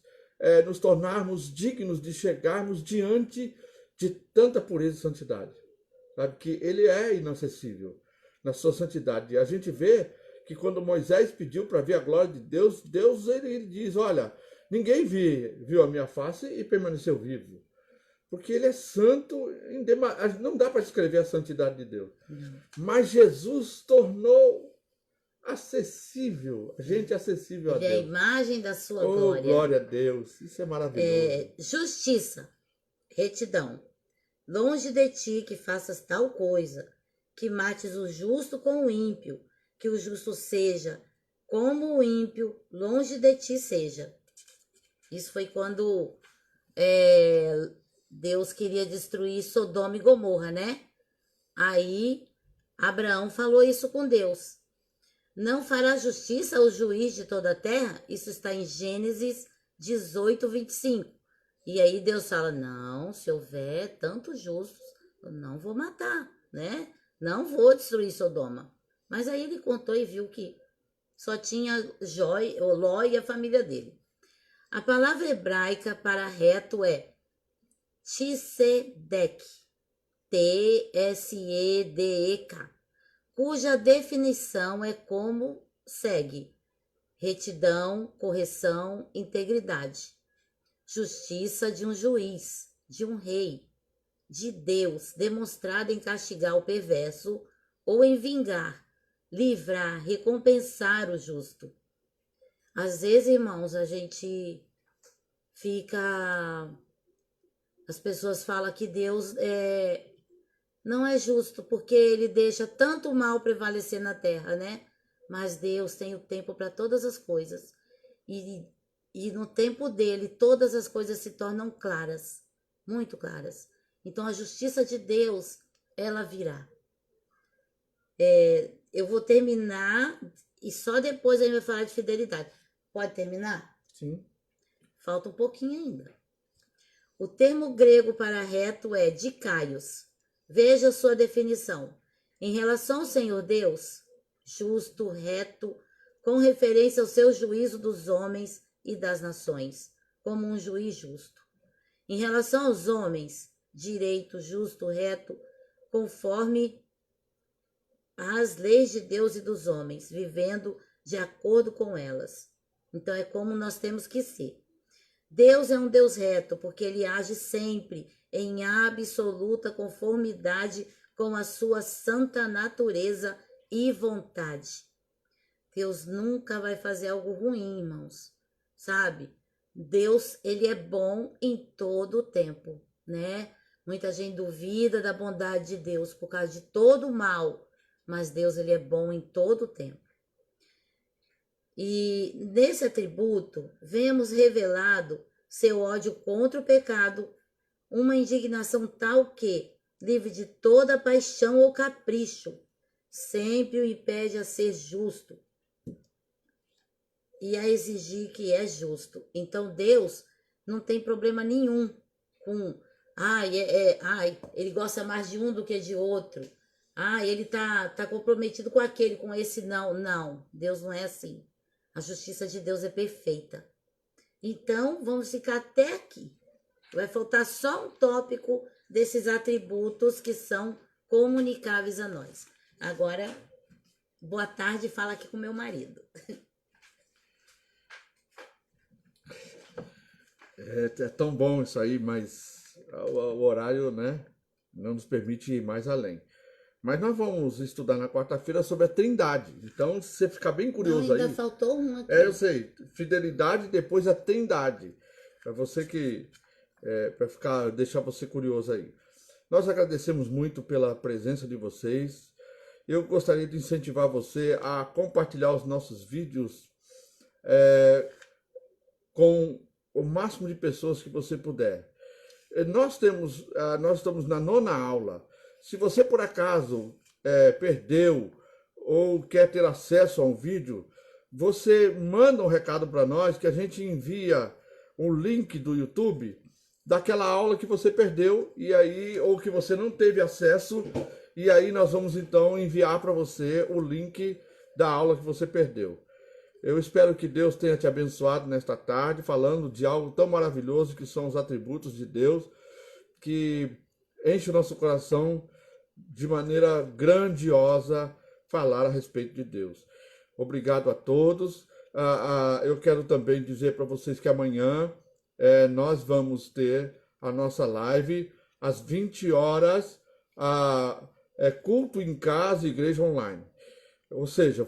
nos tornarmos dignos de chegarmos diante de tanta pureza e santidade. Sabe que ele é inacessível na sua santidade. E a gente vê que quando Moisés pediu para ver a glória de Deus, Deus ele diz, olha, ninguém viu a minha face e permaneceu vivo. Porque ele é santo, não dá para descrever a santidade de Deus. Mas Jesus tornou acessível, a gente acessível a Deus. Ele é a imagem da sua glória. glória. Glória a Deus, isso é maravilhoso. Justiça, retidão. Longe de ti que faças tal coisa, que mates o justo com o ímpio, que o justo seja como o ímpio, longe de ti seja. Isso foi quando Deus queria destruir Sodoma e Gomorra, né? Aí Abraão falou isso com Deus. Não fará justiça ao juiz de toda a terra? Isso está em Gênesis 18, 25. E aí Deus fala, não, se houver tantos justos, eu não vou matar, né? Não vou destruir Sodoma. Mas aí ele contou e viu que só tinha Ló e a família dele. A palavra hebraica para reto é Tsedek, T-S-E-D-E-K, cuja definição é como segue: retidão, correção, integridade, justiça de um juiz, de um rei, de Deus, demonstrada em castigar o perverso ou em vingar, livrar, recompensar o justo. Às vezes, irmãos, a gente fica... As pessoas falam que Deus não é justo porque ele deixa tanto mal prevalecer na terra, né? Mas Deus tem o tempo para todas as coisas. E no tempo dele, todas as coisas se tornam claras, muito claras. Então, a justiça de Deus, ela virá. Eu vou terminar e só depois a gente vai falar de fidelidade. Pode terminar? Sim. Falta um pouquinho ainda. O termo grego para reto é dikaios. Veja sua definição. Em relação ao Senhor Deus, justo, reto, com referência ao seu juízo dos homens e das nações, como um juiz justo. Em relação aos homens, direito, justo, reto, conforme as leis de Deus e dos homens, vivendo de acordo com elas. Então é como nós temos que ser. Deus é um Deus reto, porque ele age sempre em absoluta conformidade com a sua santa natureza e vontade. Deus nunca vai fazer algo ruim, irmãos, sabe? Deus, ele é bom em todo o tempo, né? Muita gente duvida da bondade de Deus por causa de todo o mal, mas Deus, ele é bom em todo o tempo. E nesse atributo, vemos revelado seu ódio contra o pecado, uma indignação tal que, livre de toda paixão ou capricho, sempre o impede a ser justo e a exigir que é justo. Então Deus não tem problema nenhum com, ele gosta mais de um do que de outro. Ele tá comprometido com aquele, com esse não. Não, Deus não é assim. A justiça de Deus é perfeita. Então, vamos ficar até aqui. Vai faltar só um tópico desses atributos que são comunicáveis a nós. Agora, boa tarde, fala aqui com meu marido. É tão bom isso aí, mas o horário, né, não nos permite ir mais além. Mas nós vamos estudar na quarta-feira sobre a Trindade. Então, se você ficar bem curioso ainda aí... faltou um aqui. Eu sei. Fidelidade, depois a Trindade. Para você que... para deixar você curioso aí. Nós agradecemos muito pela presença de vocês. Eu gostaria de incentivar você a compartilhar os nossos vídeos com o máximo de pessoas que você puder. Nós estamos na 9ª aula. Se você, por acaso, perdeu ou quer ter acesso a um vídeo, você manda um recado para nós que a gente envia um link do YouTube. daquela aula que você perdeu e aí ou que você não teve acesso, e aí nós vamos então enviar para você o link da aula que você perdeu. Eu espero que Deus tenha te abençoado nesta tarde, falando de algo tão maravilhoso que são os atributos de Deus, que enche o nosso coração de maneira grandiosa falar a respeito de Deus. Obrigado a todos. Eu quero também dizer para vocês que amanhã nós vamos ter a nossa live às 20 horas, culto em casa, igreja online. Ou seja,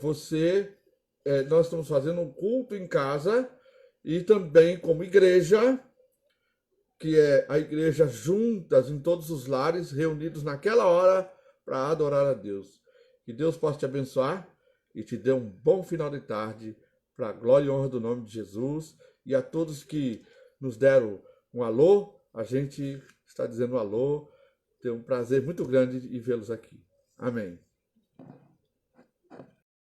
nós estamos fazendo um culto em casa e também como igreja, que é a igreja juntas em todos os lares, reunidos naquela hora para adorar a Deus. Que Deus possa te abençoar e te dê um bom final de tarde, para a glória e honra do nome de Jesus. E a todos que nos deram um alô, a gente está dizendo um alô. Tem um prazer muito grande em vê-los aqui. Amém.